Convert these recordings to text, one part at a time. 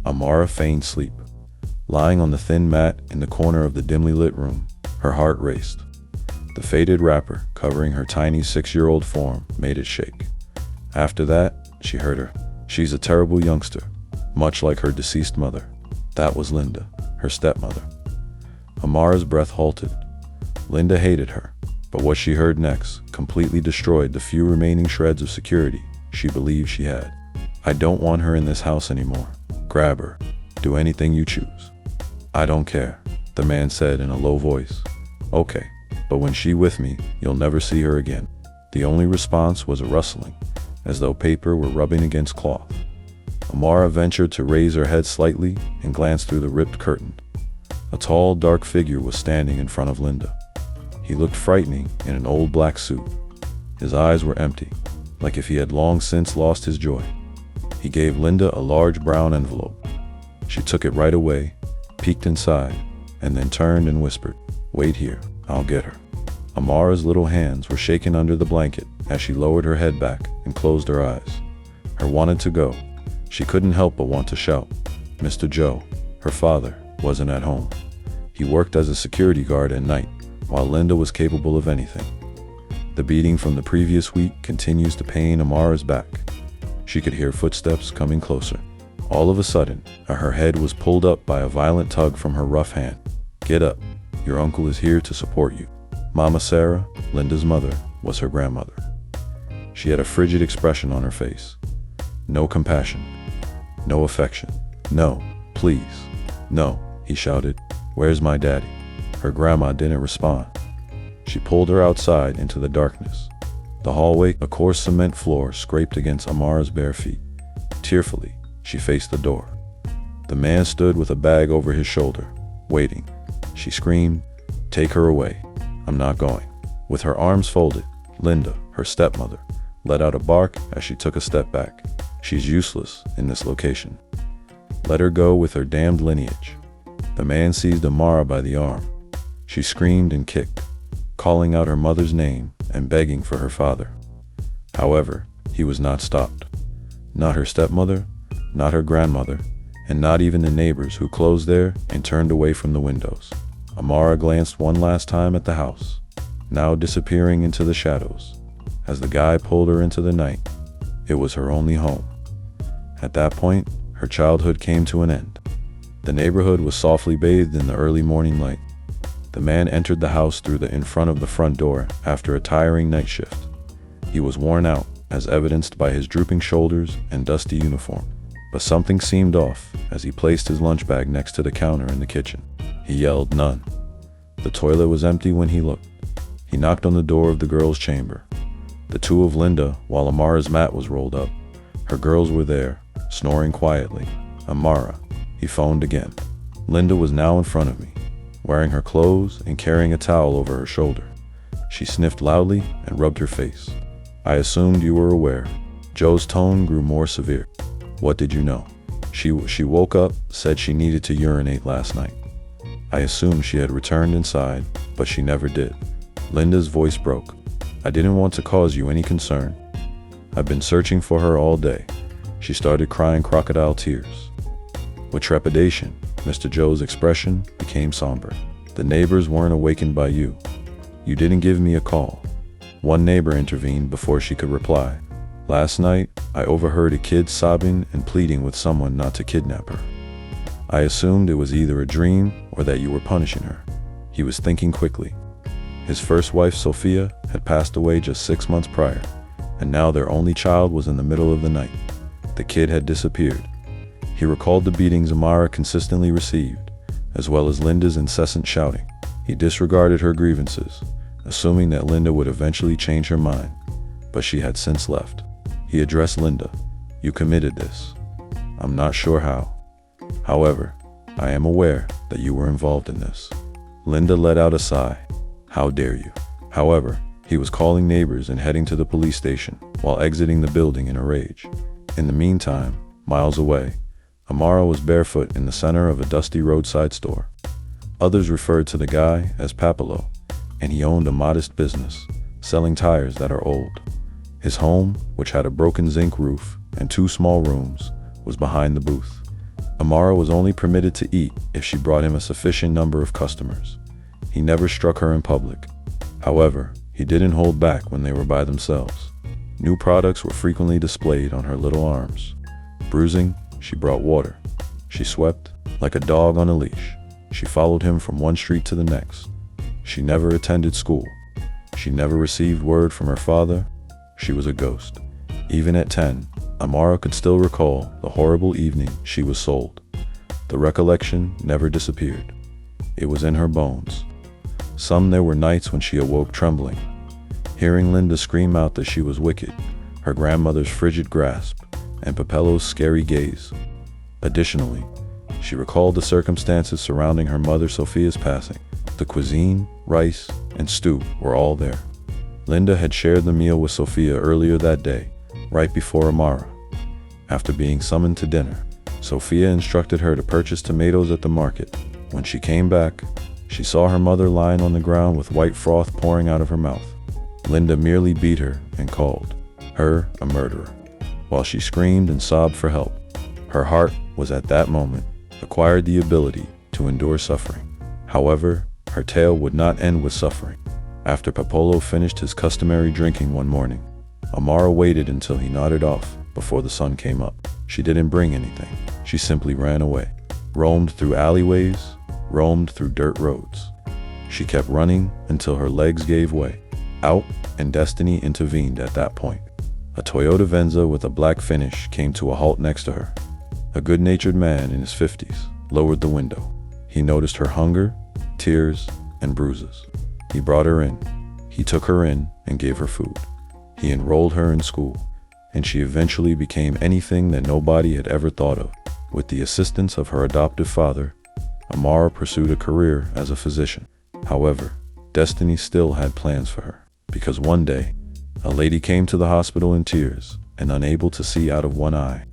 Amara feigned sleep. Lying on the thin mat in the corner of the dimly lit room, her heart raced. The faded wrapper covering her tiny 6-year-old form made it shake. After that, she heard her. She's a terrible youngster, much like her deceased mother. That was Linda, her stepmother. Amara's breath halted. Linda hated her, but what she heard next completely destroyed the few remaining shreds of security she believed she had. I don't want her in this house anymore. Grab her. Do anything you choose. I don't care, the man said in a low voice. Okay, but when she's with me, you'll never see her again. The only response was a rustling, as though paper were rubbing against cloth. Amara ventured to raise her head slightly and glanced through the ripped curtain. A tall, dark figure was standing in front of Linda. He looked frightening in an old black suit. His eyes were empty, like if he had long since lost his joy. He gave Linda a large brown envelope. She took it right away, peeked inside, and then turned and whispered, "Wait here, I'll get her." Amara's little hands were shaking under the blanket as she lowered her head back and closed her eyes. Her wanted to go. She couldn't help but want to shout. Mr. Joe, her father, wasn't at home. He worked as a security guard at night, while Linda was capable of anything. The beating from the previous week continues to pain Amara's back. She could hear footsteps coming closer. All of a sudden, her head was pulled up by a violent tug from her rough hand. "Get up. Your uncle is here to support you." Mama Sarah, Linda's mother, was her grandmother. She had a frigid expression on her face. No compassion. No affection. "No, please. No," he shouted. "Where's my daddy?" Her grandma didn't respond. She pulled her outside into the darkness. The hallway, a coarse cement floor, scraped against Amara's bare feet. Tearfully, she faced the door. The man stood with a bag over his shoulder, waiting. She screamed, "Take her away. I'm not going." With her arms folded, Linda, her stepmother, let out a bark as she took a step back. "She's useless in this location. Let her go with her damned lineage." The man seized Amara by the arm. She screamed and kicked, calling out her mother's name and begging for her father. However, he was not stopped. Not her stepmother, not her grandmother, and not even the neighbors who closed there and turned away from the windows. Amara glanced one last time at the house, now disappearing into the shadows. As the guy pulled her into the night, it was her only home. At that point, her childhood came to an end. The neighborhood was softly bathed in the early morning light. The man entered the house through the in front of the front door after a tiring night shift. He was worn out, as evidenced by his drooping shoulders and dusty uniform. But something seemed off as he placed his lunch bag next to the counter in the kitchen. He yelled, "None." The toilet was empty when he looked. He knocked on the door of the girls' chamber. The two of Linda, while Amara's mat was rolled up. Her girls were there, snoring quietly. "Amara," he phoned again. Linda was now in front of me, wearing her clothes and carrying a towel over her shoulder. She sniffed loudly and rubbed her face. "I assumed you were aware." Joe's tone grew more severe. "What did you know?" She woke up, said she needed to urinate last night. "I assumed she had returned inside, but she never did." Linda's voice broke. "I didn't want to cause you any concern. I've been searching for her all day." She started crying crocodile tears. With trepidation, Mr. Joe's expression became somber. "The neighbors weren't awakened by you. You didn't give me a call." One neighbor intervened before she could reply. "Last night, I overheard a kid sobbing and pleading with someone not to kidnap her. I assumed it was either a dream or that you were punishing her." He was thinking quickly. His first wife, Sophia, had passed away just 6 months prior, and now their only child was in the middle of the night. The kid had disappeared. He recalled the beatings Amara consistently received, as well as Linda's incessant shouting. He disregarded her grievances, assuming that Linda would eventually change her mind, but she had since left. He addressed Linda. "You committed this. I'm not sure how. However, I am aware that you were involved in this." Linda let out a sigh. "How dare you?" However, he was calling neighbors and heading to the police station, while exiting the building in a rage. In the meantime, miles away, Amara was barefoot in the center of a dusty roadside store. Others referred to the guy as Papalo, and he owned a modest business, selling tires that are old. His home, which had a broken zinc roof and 2 small rooms, was behind the booth. Amara was only permitted to eat if she brought him a sufficient number of customers. He never struck her in public. However, he didn't hold back when they were by themselves. New products were frequently displayed on her little arms. Bruising, she brought water. She swept like a dog on a leash. She followed him from one street to the next. She never attended school. She never received word from her father. She was a ghost. Even at 10, Amara could still recall the horrible evening she was sold. The recollection never disappeared. It was in her bones. There were nights when she awoke trembling, hearing Linda scream out that she was wicked, her grandmother's frigid grasp, and Papello's scary gaze. Additionally, she recalled the circumstances surrounding her mother Sophia's passing. The cuisine, rice, and stew were all there. Linda had shared the meal with Sophia earlier that day, right before Amara. After being summoned to dinner, Sophia instructed her to purchase tomatoes at the market. When she came back, she saw her mother lying on the ground with white froth pouring out of her mouth. Linda merely beat her and called her a murderer, while she screamed and sobbed for help. Her heart was at that moment acquired the ability to endure suffering. However, her tale would not end with suffering. After Papolo finished his customary drinking one morning, Amara waited until he nodded off before the sun came up. She didn't bring anything. She simply ran away, roamed through alleyways, roamed through dirt roads. She kept running until her legs gave way out, and destiny intervened at that point. A Toyota Venza with a black finish came to a halt next to her. A good-natured man in his 50s lowered the window. He noticed her hunger, tears, and bruises. He brought her in. He took her in and gave her food. He enrolled her in school, and she eventually became anything that nobody had ever thought of. With the assistance of her adoptive father, Amara pursued a career as a physician. However, destiny still had plans for her, because one day, a lady came to the hospital in tears and unable to see out of one eye.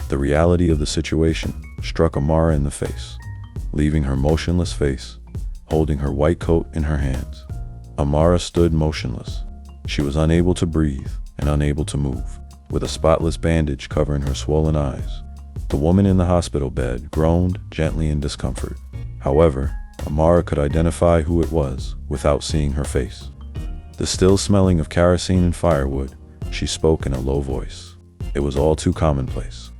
The reality of the situation struck Amara in the face, leaving her motionless face, holding her white coat in her hands. Amara stood motionless. She was unable to breathe and unable to move, with a spotless bandage covering her swollen eyes. The woman in the hospital bed groaned gently in discomfort. However, Amara could identify who it was without seeing her face. The still smelling of kerosene and firewood, she spoke in a low voice. It was all too commonplace.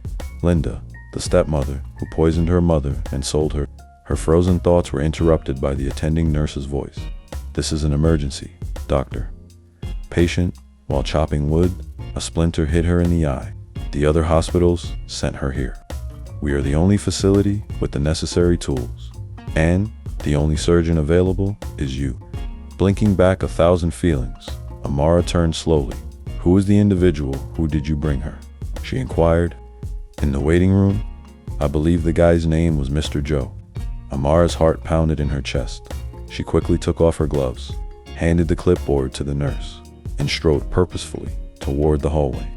Linda, the stepmother who poisoned her mother and sold her. Her frozen thoughts were interrupted by the attending nurse's voice. "This is an emergency, doctor." Patient, while chopping wood, a splinter hit her in the eye. The other hospitals sent her here. We are the only facility with the necessary tools, and the only surgeon available is you. Blinking back 1,000 feelings, Amara turned slowly. "Who is the individual? Who did you bring her?" she inquired. "In the waiting room, I believe the guy's name was Mr. Joe." Amara's heart pounded in her chest. She quickly took off her gloves, handed the clipboard to the nurse, and strode purposefully toward the hallway.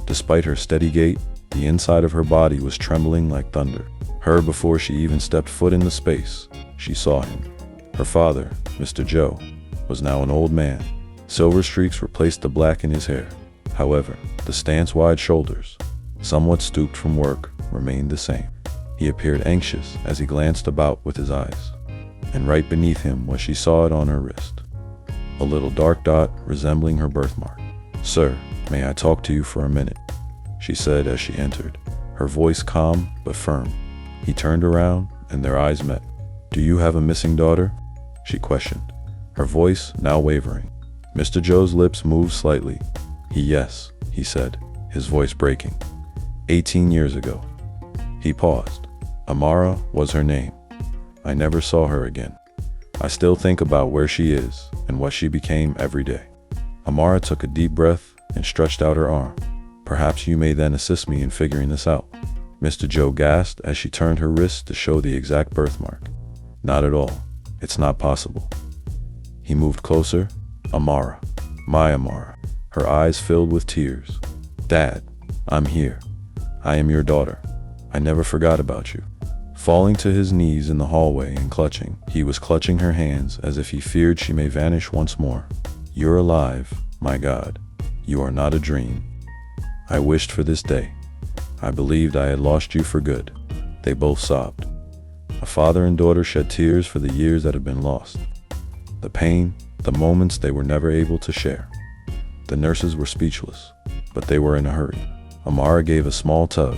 Despite her steady gait, the inside of her body was trembling like thunder. Before she even stepped foot in the space, she saw him. Her father, Mr. Joe, was now an old man. Silver streaks replaced the black in his hair. However, the stance-wide shoulders, somewhat stooped from work, remained the same. He appeared anxious as he glanced about with his eyes, and right beneath him she saw it on her wrist. A little dark dot resembling her birthmark. "Sir, may I talk to you for a minute?" she said as she entered, her voice calm but firm. He turned around and their eyes met. "Do you have a missing daughter?" she questioned, her voice now wavering. Mr. Joe's lips moved slightly. "Yes," he said, his voice breaking. 18 years ago." He paused. "Amara was her name. I never saw her again. I still think about where she is and what she became every day." Amara took a deep breath and stretched out her arm. "Perhaps you may then assist me in figuring this out." Mr. Joe gasped as she turned her wrist to show the exact birthmark. "Not at all. It's not possible." He moved closer. "Amara. My Amara." Her eyes filled with tears. "Dad, I'm here. I am your daughter. I never forgot about you." Falling to his knees in the hallway and he was clutching her hands as if he feared she may vanish once more. "You're alive, my God. You are not a dream. I wished for this day. I believed I had lost you for good. They both sobbed. A father and daughter shed tears for the years that had been lost. The pain, the moments they were never able to share. The nurses were speechless, but they were in a hurry. Amara gave a small tug.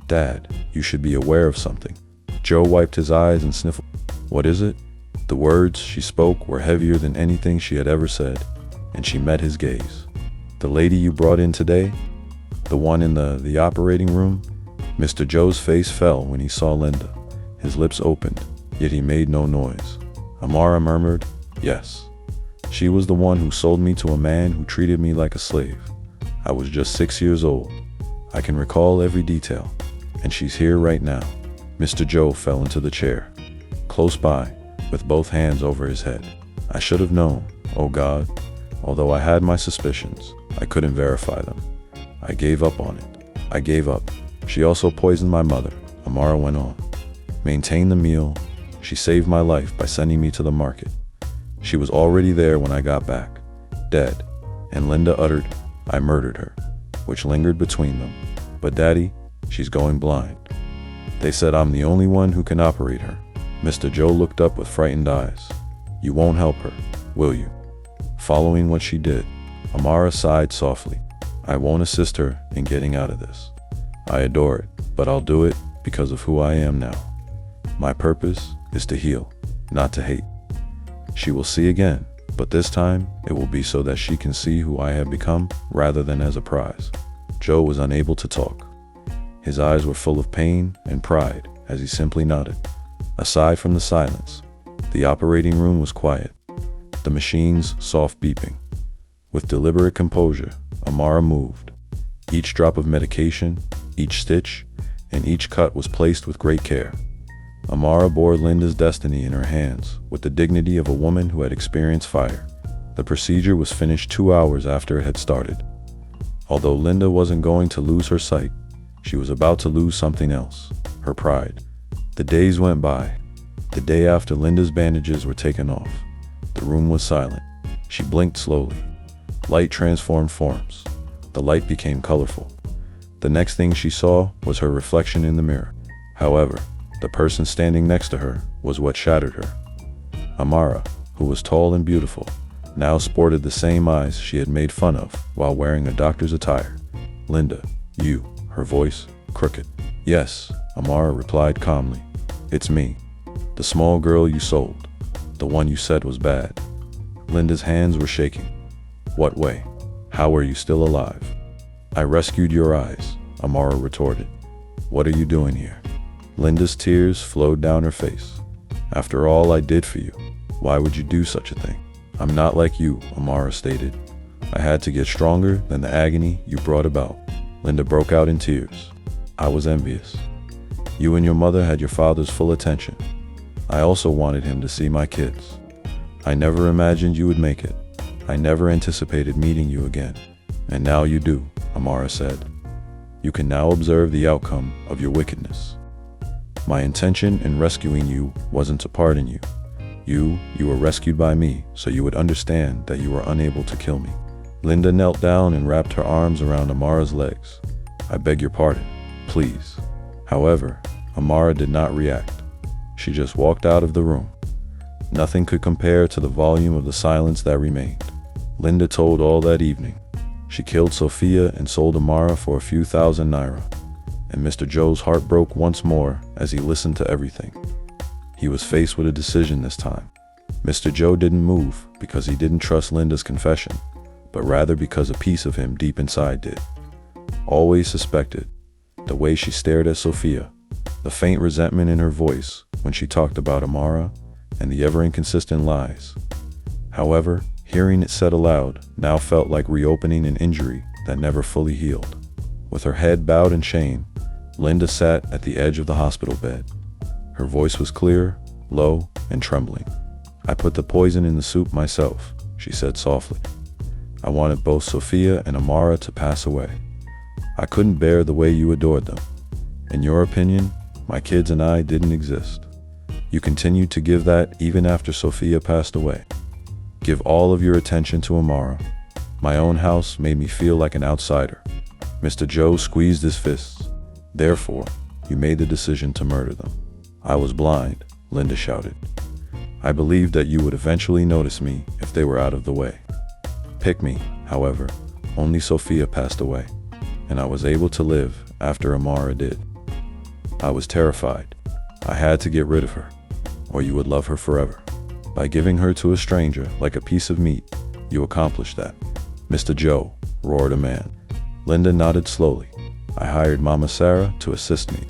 "Dad, you should be aware of something." Joe wiped his eyes and sniffled. "What is it?" The words she spoke were heavier than anything she had ever said, and she met his gaze. "The lady you brought in today? The one in the operating room?" Mr. Joe's face fell when he saw Linda. His lips opened, yet he made no noise. Amara murmured, "Yes. She was the one who sold me to a man who treated me like a slave. I was just 6 years old. I can recall every detail. And she's here right now." Mr. Joe fell into the chair, close by, with both hands over his head. "I should have known, oh God. Although I had my suspicions, I couldn't verify them. I gave up on it. I gave up. She also poisoned my mother," Amara went on. "Maintained the meal. She saved my life by sending me to the market. She was already there when I got back, dead." And Linda uttered, "I murdered her," which lingered between them. "But Daddy, she's going blind. They said I'm the only one who can operate her." Mr. Joe looked up with frightened eyes. "You won't help her, will you?" Following what she did, Amara sighed softly. "I won't assist her in getting out of this. I adore it, but I'll do it because of who I am now. My purpose is to heal, not to hate. She will see again, but this time it will be so that she can see who I have become rather than as a prize." Joe was unable to talk. His eyes were full of pain and pride as he simply nodded. Aside from the silence, the operating room was quiet, the machine's soft beeping. With deliberate composure, Amara moved. Each drop of medication, each stitch, and each cut was placed with great care. Amara bore Linda's destiny in her hands with the dignity of a woman who had experienced fire. The procedure was finished 2 hours after it had started. Although Linda wasn't going to lose her sight, she was about to lose something else, her pride. The days went by. The day after Linda's bandages were taken off, the room was silent. She blinked slowly. Light transformed forms. The light became colorful. The next thing she saw was her reflection in the mirror. However, the person standing next to her was what shattered her. Amara, who was tall and beautiful, now sported the same eyes she had made fun of while wearing a doctor's attire. "Linda, you," her voice crooked. "Yes," Amara replied calmly. "It's me. The small girl you sold. The one you said was bad." Linda's hands were shaking. "What way? How are you still alive?" "I rescued your eyes," Amara retorted. "What are you doing here?" Linda's tears flowed down her face. "After all I did for you, why would you do such a thing?" "I'm not like you," Amara stated. "I had to get stronger than the agony you brought about." Linda broke out in tears. "I was envious. You and your mother had your father's full attention. I also wanted him to see my kids. I never imagined you would make it. I never anticipated meeting you again. And now you do," Amara said. "You can now observe the outcome of your wickedness. My intention in rescuing you wasn't to pardon you. You were rescued by me so you would understand that you were unable to kill me." Linda knelt down and wrapped her arms around Amara's legs. "I beg your pardon, please." However, Amara did not react. She just walked out of the room. Nothing could compare to the volume of the silence that remained. Linda told all that evening. She killed Sophia and sold Amara for a few thousand naira. And Mr. Joe's heart broke once more as he listened to everything. He was faced with a decision this time. Mr. Joe didn't move because he didn't trust Linda's confession, but rather because a piece of him deep inside did. Always suspected. The way she stared at Sophia, the faint resentment in her voice when she talked about Amara, and the ever-inconsistent lies. However, hearing it said aloud now felt like reopening an injury that never fully healed. With her head bowed in shame, Linda sat at the edge of the hospital bed. Her voice was clear, low, and trembling. "I put the poison in the soup myself," she said softly. "I wanted both Sophia and Amara to pass away. I couldn't bear the way you adored them. In your opinion, my kids and I didn't exist. You continued to give that even after Sophia passed away. Give all of your attention to Amara. My own house made me feel like an outsider." Mr. Joe squeezed his fists. "Therefore, you made the decision to murder them. I was blind, Linda shouted. I believed that you would eventually notice me if they were out of the way. Pick me, however, only Sophia passed away, and I was able to live after Amara did. I was terrified. I had to get rid of her, or you would love her forever. By giving her to a stranger like a piece of meat, you accomplished that. Mr. Joe, roared a man. Linda nodded slowly. I hired Mama Sarah to assist me.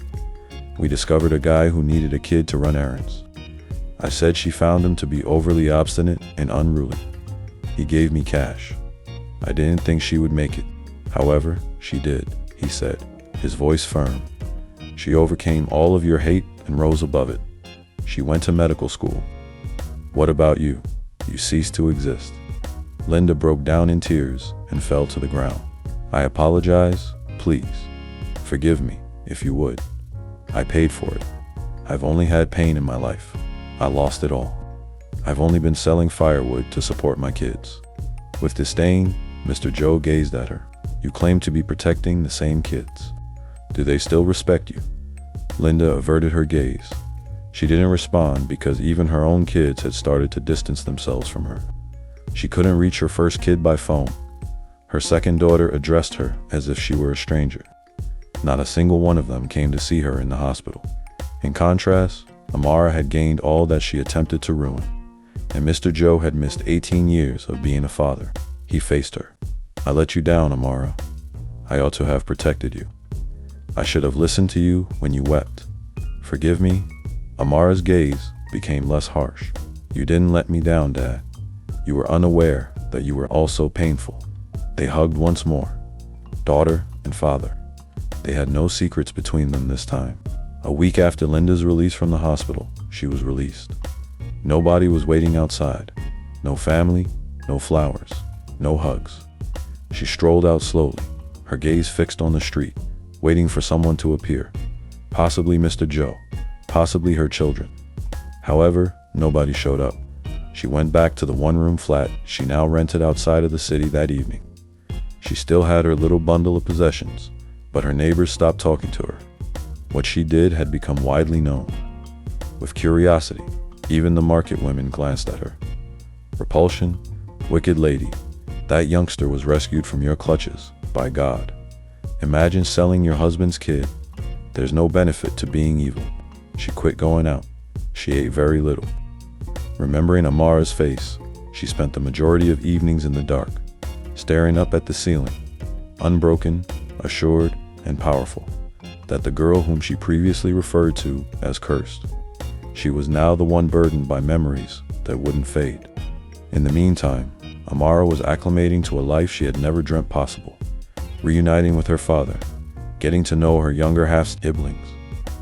We discovered a guy who needed a kid to run errands. I said she found him to be overly obstinate and unruly. He gave me cash. I didn't think she would make it. However, she did, he said, his voice firm. She overcame all of your hate and rose above it. She went to medical school. What about you? You ceased to exist. Linda broke down in tears and fell to the ground. I apologize, please. Forgive me, if you would. I paid for it. I've only had pain in my life. I lost it all. I've only been selling firewood to support my kids. With disdain, Mr. Joe gazed at her. You claim to be protecting the same kids. Do they still respect you? Linda averted her gaze. She didn't respond because even her own kids had started to distance themselves from her. She couldn't reach her first kid by phone. Her second daughter addressed her as if she were a stranger. Not a single one of them came to see her in the hospital. In contrast, Amara had gained all that she attempted to ruin, and Mr. Joe had missed 18 years of being a father. He faced her. I let you down, Amara. I ought to have protected you. I should have listened to you when you wept. Forgive me. Amara's gaze became less harsh. You didn't let me down, Dad. You were unaware that you were also painful. They hugged once more. Daughter and father. They had no secrets between them this time. A week after Linda's release from the hospital, she was released. Nobody was waiting outside. No family, no flowers, no hugs. She strolled out slowly, her gaze fixed on the street, waiting for someone to appear. Possibly Mr. Joe, possibly her children. However, nobody showed up. She went back to the one-room flat she now rented outside of the city that evening. She still had her little bundle of possessions, but her neighbors stopped talking to her. What she did had become widely known. With curiosity, even the market women glanced at her. Repulsion, wicked lady, that youngster was rescued from your clutches, by God. Imagine selling your husband's kid. There's no benefit to being evil. She quit going out. She ate very little. Remembering Amara's face, she spent the majority of evenings in the dark, staring up at the ceiling, unbroken, assured, and powerful, that the girl whom she previously referred to as cursed. She was now the one burdened by memories that wouldn't fade. In the meantime, Amara was acclimating to a life she had never dreamt possible, reuniting with her father, getting to know her younger half-siblings,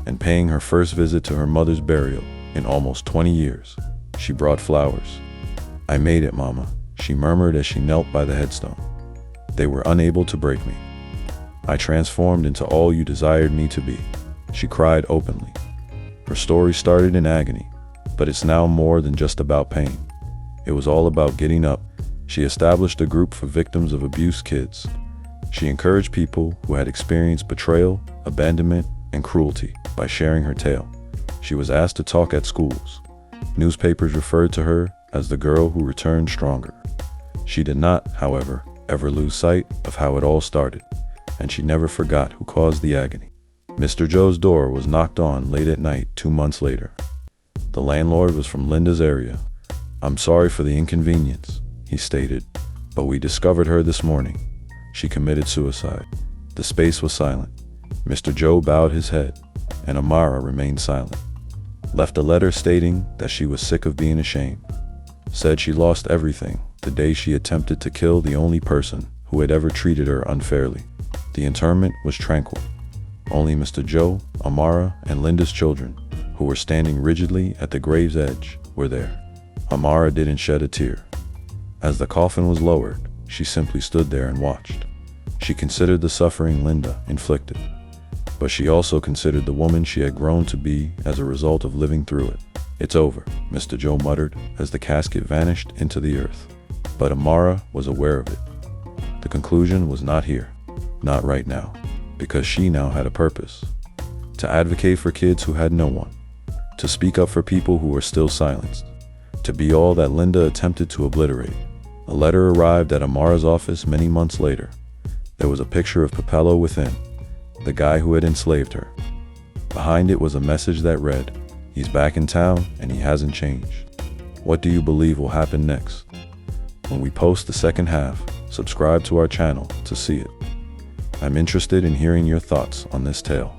and paying her first visit to her mother's burial in almost 20 years. She brought flowers. I made it, Mama, she murmured as she knelt by the headstone. They were unable to break me. I transformed into all you desired me to be. She cried openly. Her story started in agony, but it's now more than just about pain. It was all about getting up. She established a group for victims of abused kids. She encouraged people who had experienced betrayal, abandonment, and cruelty by sharing her tale. She was asked to talk at schools. Newspapers referred to her as the girl who returned stronger. She did not, however, ever lose sight of how it all started, and she never forgot who caused the agony. Mr. Joe's door was knocked on late at night 2 months later. The landlord was from Linda's area. I'm sorry for the inconvenience, he stated, but we discovered her this morning. She committed suicide. The space was silent. Mr. Joe bowed his head, and Amara remained silent. Left a letter stating that she was sick of being ashamed. Said she lost everything the day she attempted to kill the only person who had ever treated her unfairly. The interment was tranquil. Only Mr. Joe, Amara, and Linda's children, who were standing rigidly at the grave's edge, were there. Amara didn't shed a tear. As the coffin was lowered, she simply stood there and watched. She considered the suffering Linda inflicted, but she also considered the woman she had grown to be as a result of living through it. It's over, Mr. Joe muttered as the casket vanished into the earth. But Amara was aware of it. The conclusion was not here, not right now, because she now had a purpose. to advocate for kids who had no one, to speak up for people who were still silenced, to be all that Linda attempted to obliterate. A letter arrived at Amara's office many months later. There was a picture of Papello within, the guy who had enslaved her. Behind it was a message that read, "He's back in town and he hasn't changed." What do you believe will happen next? When we post the second half, subscribe to our channel to see it. I'm interested in hearing your thoughts on this tale.